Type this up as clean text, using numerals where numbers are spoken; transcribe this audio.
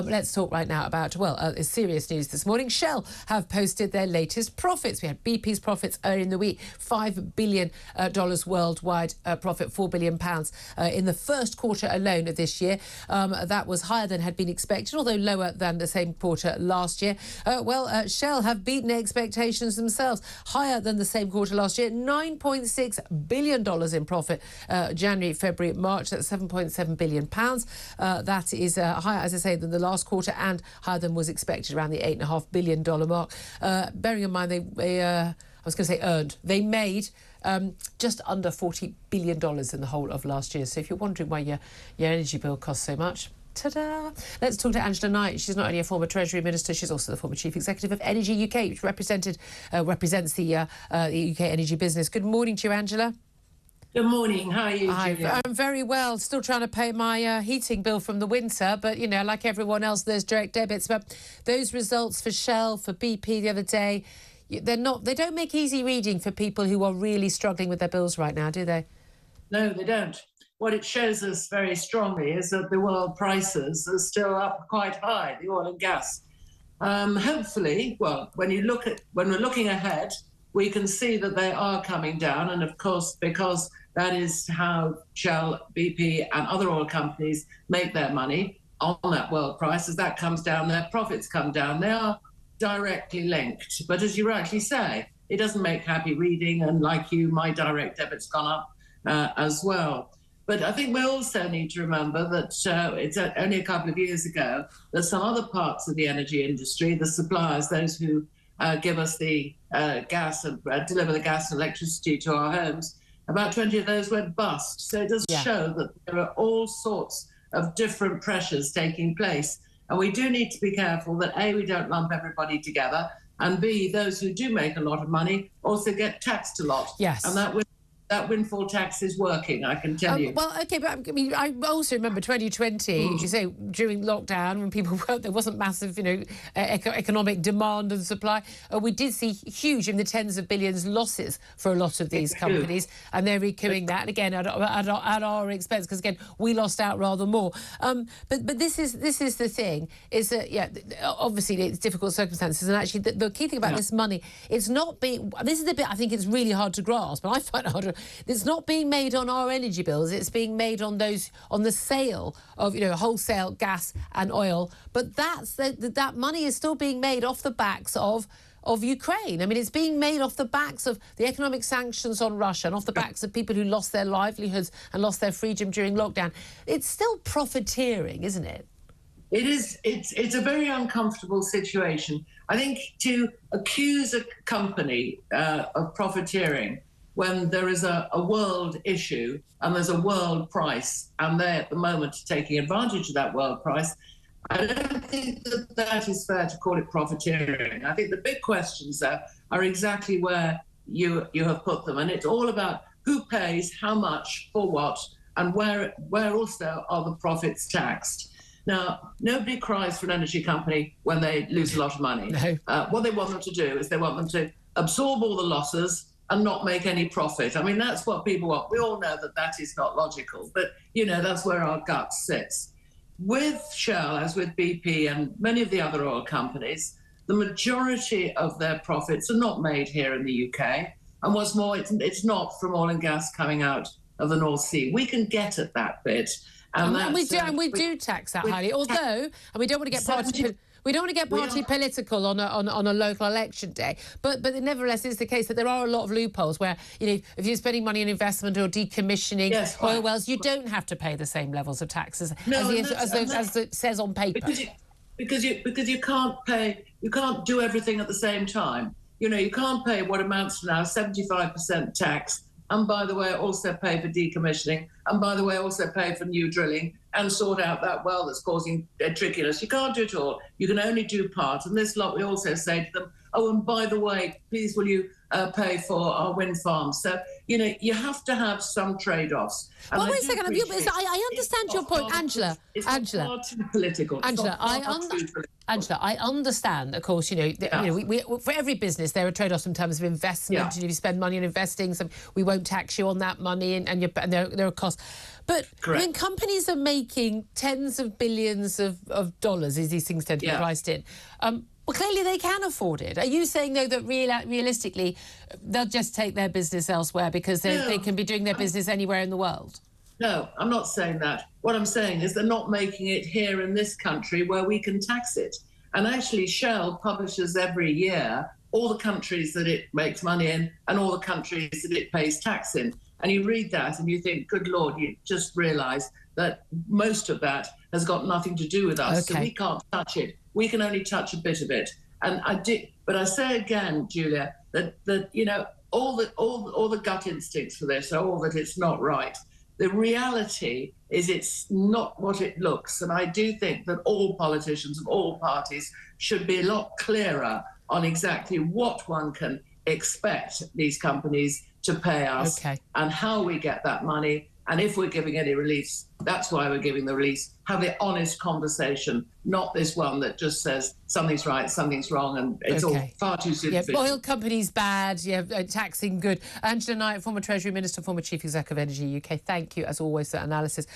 Let's talk right now about, serious news this morning. Shell have posted their latest profits. We had BP's profits earlier in the week, $5 billion worldwide profit, £4 billion in the first quarter alone of this year. That was higher than had been expected, although lower than the same quarter last year. Shell have beaten expectations themselves, higher than the same quarter last year, $9.6 billion in profit, January, February, March. That's £7.7 billion. That is higher, as I say, than the last quarter and higher than was expected, around the $8.5 billion mark. Bearing in mind they made just under $40 billion in the whole of last year. So if you're wondering why your energy bill costs so much, ta-da! Let's talk to Angela Knight. She's not only a former Treasury Minister, she's also the former Chief Executive of Energy UK, which represents the UK energy business. Good morning to you, Angela. Good morning. How are you, Julia? I'm very well. Still trying to pay my heating bill from the winter, but, you know, like everyone else, there's direct debits. But those results for Shell, for BP the other day, they don't make easy reading for people who are really struggling with their bills right now, do they? No, they don't. What it shows us very strongly is that the world prices are still up quite high, the oil and gas. Hopefully, when we're looking ahead, we can see that they are coming down. And of course, because that is how Shell, BP and other oil companies make their money on that world price. As that comes down, their profits come down. They are directly linked. But as you rightly say, it doesn't make happy reading. And like you, my direct debit's gone up as well. But I think we also need to remember that it's only a couple of years ago that some other parts of the energy industry, the suppliers, those who give us the gas and deliver the gas and electricity to our homes, about 20 of those went bust. So it does show that there are all sorts of different pressures taking place. And we do need to be careful that A, we don't lump everybody together, and B, those who do make a lot of money also get taxed a lot. Yes. And that windfall tax is working, I can tell you. Well, OK, but I mean, I also remember 2020, you say, during lockdown, when people there wasn't massive, economic demand and supply. We did see huge, in the tens of billions, losses for a lot of these companies, and they're recouping that, again, at our expense, because, again, we lost out rather more. But this is the thing, is that, obviously it's difficult circumstances, and actually the key thing about this money, it's not being... This is the bit I think it's really hard to grasp, and I find it harder. It's not being made on our energy bills. It's being made on the sale of wholesale gas and oil. But that money is still being made off the backs of Ukraine. I mean, it's being made off the backs of the economic sanctions on Russia and off the backs of people who lost their livelihoods and lost their freedom during lockdown. It's still profiteering, isn't it? It is. It's a very uncomfortable situation. I think to accuse a company of profiteering when there is a world issue and there's a world price, and they're at the moment taking advantage of that world price, I don't think that is fair to call it profiteering. I think the big questions there are exactly where you have put them, and it's all about who pays, how much, for what, and where also are the profits taxed. Now, nobody cries for an energy company when they lose a lot of money. No. What they want them to do is they want them to absorb all the losses and not make any profit. I mean, that's what people want. We all know that is not logical, but, that's where our gut sits. With Shell, as with BP and many of the other oil companies, the majority of their profits are not made here in the UK. And what's more, it's not from oil and gas coming out of the North Sea. We can get at that bit. And we do tax that highly, although, and we don't want to get party political on a local election day, but it nevertheless is the case that there are a lot of loopholes where, if you're spending money on investment or decommissioning oil wells, you don't have to pay the same levels of taxes as it says on paper. Because you can't do everything at the same time. You can't pay what amounts to now 75% tax, and by the way, also pay for decommissioning, and by the way, also pay for new drilling and sort out that well that's causing trickiness. You can't do it all. You can only do part. And this lot, we also say to them, oh, and by the way, please will you pay for our wind farms? So, you have to have some trade-offs. Well, wait a second. I understand your point, Angela. It's far too political. Angela, I understand, of course, we, for every business, there are trade-offs in terms of investment. Yeah. If you spend money on investing, we won't tax you on that money, and there are costs. But when companies are making tens of billions of dollars, as these things tend to be priced in, well, clearly they can afford it. Are you saying, though, that realistically they'll just take their business elsewhere because they can be doing their business anywhere in the world? No, I'm not saying that. What I'm saying is they're not making it here in this country where we can tax it. And actually, Shell publishes every year all the countries that it makes money in and all the countries that it pays tax in. And you read that and you think, good Lord, you just realise that most of that has got nothing to do with us. So we can't touch it. We can only touch a bit of it. And but I say again, Julia, that all the gut instincts for this are all that it's not right. The reality is it's not what it looks. And I do think that all politicians of all parties should be a lot clearer on exactly what one can expect these companies to pay us and how we get that money. And if we're giving any release, that's why we're giving the release. Have the honest conversation, not this one that just says something's right, something's wrong, and it's all far too superficial. Oil companies bad, taxing good. Angela Knight, former Treasury Minister, former Chief Exec of Energy UK, thank you, as always, for that analysis.